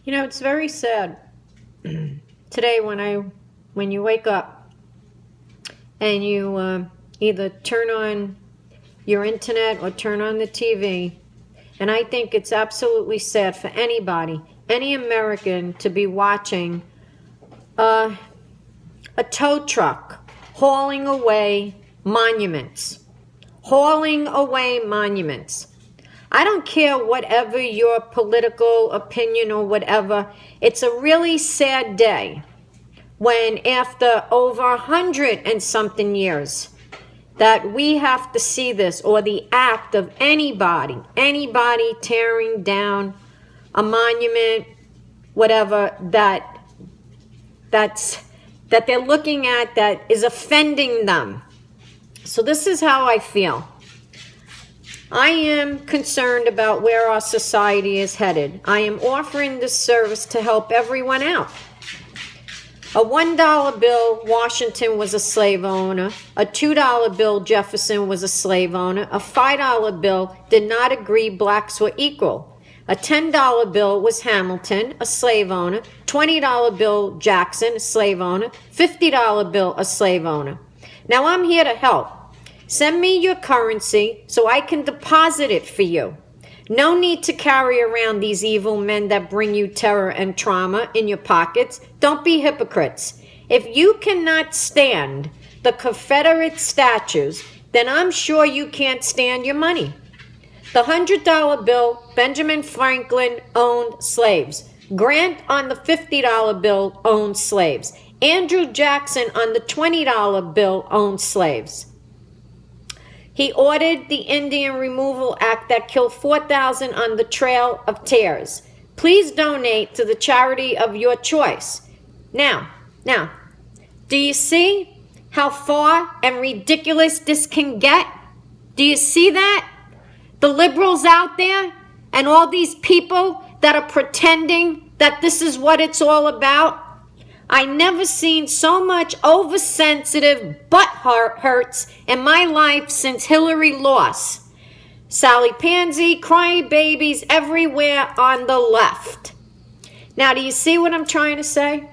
You know, it's very sad today when you wake up and you either turn on your internet or turn on the TV, and I think it's absolutely sad for anybody, any American, to be watching a tow truck hauling away monuments. Hauling away monuments. I don't care whatever your political opinion or whatever, it's a really sad day when after over 100 and something years that we have to see this, or the act of anybody tearing down a monument, whatever, that they're looking at that is offending them. So this is how I feel. I am concerned about where our society is headed. I am offering this service to help everyone out. A $1 bill, Washington was a slave owner. A $2 bill, Jefferson was a slave owner. A $5 bill did not agree blacks were equal. A $10 bill was Hamilton, a slave owner. $20 bill, Jackson, a slave owner. $50 bill, a slave owner. Now I'm here to help. Send me your currency so I can deposit it for you. No need to carry around these evil men that bring you terror and trauma in your pockets. Don't be hypocrites. If you cannot stand the Confederate statues, then I'm sure you can't stand your money. The $100 bill, Benjamin Franklin owned slaves. Grant on the $50 bill owned slaves. Andrew Jackson on the $20 bill owned slaves. He ordered the Indian Removal Act that killed 4,000 on the Trail of Tears. Please donate to the charity of your choice. Now, do you see how far and ridiculous this can get? Do you see that? The liberals out there and all these people that are pretending that this is what it's all about. I never seen so much oversensitive butt hurts in my life since Hillary lost. Sally Pansy, crying babies everywhere on the left. Now, do you see what I'm trying to say?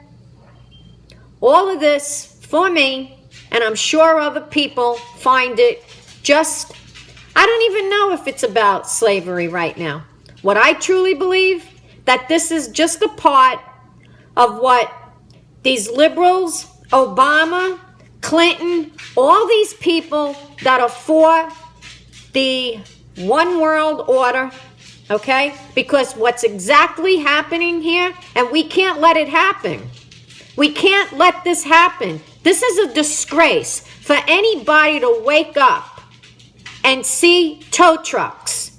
All of this for me, and I'm sure other people find it just, I don't even know if it's about slavery right now. What I truly believe, that this is just a part of what these liberals, Obama, Clinton, all these people that are for the one world order, okay? Because what's exactly happening here, and we can't let it happen. We can't let this happen. This is a disgrace for anybody to wake up and see tow trucks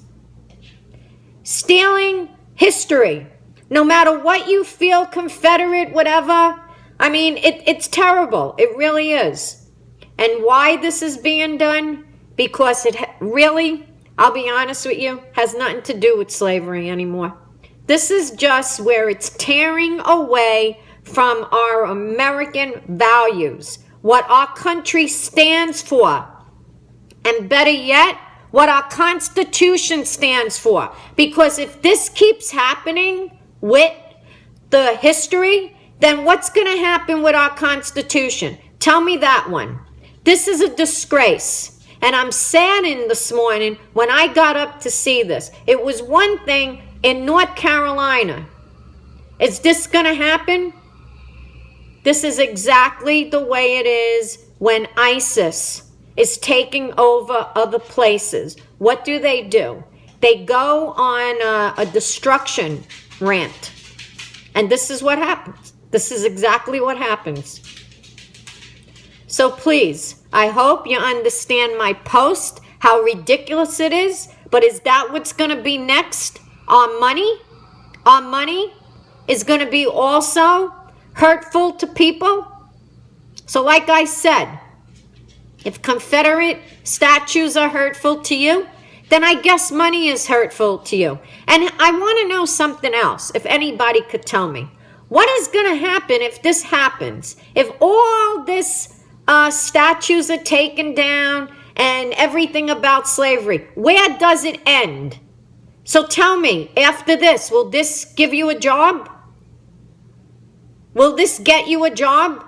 stealing history. No matter what you feel, Confederate, whatever, I mean, it's terrible. It really is. And why this is being done? Because it really, I'll be honest with you, has nothing to do with slavery anymore. This is just where it's tearing away from our American values, what our country stands for, and better yet, what our Constitution stands for. Because if this keeps happening with the history, then what's going to happen with our Constitution? Tell me that one. This is a disgrace. And I'm saddened this morning when I got up to see this. It was one thing in North Carolina. Is this going to happen? This is exactly the way it is when ISIS is taking over other places. What do? They go on a destruction rant. And this is what happens. This is exactly what happens. So please, I hope you understand my post, how ridiculous it is. But is that what's going to be next? Our money? Our money is going to be also hurtful to people? So like I said, if Confederate statues are hurtful to you, then I guess money is hurtful to you. And I want to know something else, if anybody could tell me. What is going to happen if this happens? If all this statues are taken down and everything about slavery, where does it end? So tell me, after this, will this give you a job? Will this get you a job?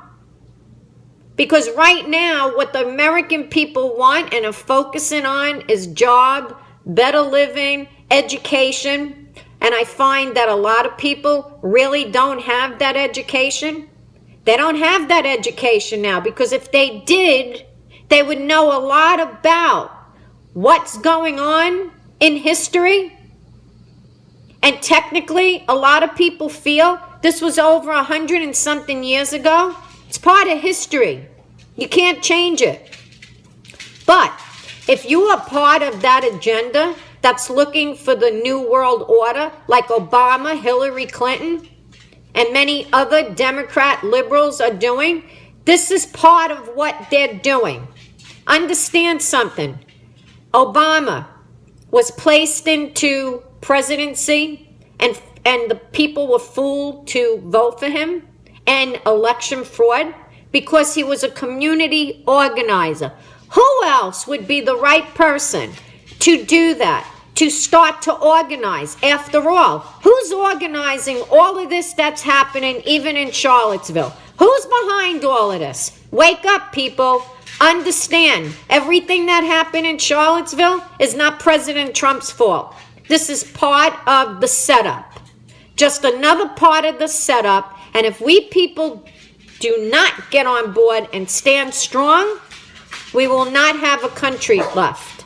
Because right now, what the American people want and are focusing on is job, better living, education. And I find that a lot of people really don't have that education. They don't have that education now, because if they did, they would know a lot about what's going on in history. And technically, a lot of people feel this was over 100 and something years ago. It's part of history. You can't change it. But if you are part of that agenda that's looking for the new world order, like Obama, Hillary Clinton, and many other Democrat liberals are doing, this is part of what they're doing. Understand something. Obama was placed into presidency, and the people were fooled to vote for him, and election fraud, because he was a community organizer. Who else would be the right person to do that, to start to organize? After all, who's organizing all of this that's happening even in Charlottesville? Who's behind all of this? Wake up, people. Understand, everything that happened in Charlottesville is not President Trump's fault. This is part of the setup. Just another part of the setup. And if we people do not get on board and stand strong, we will not have a country left.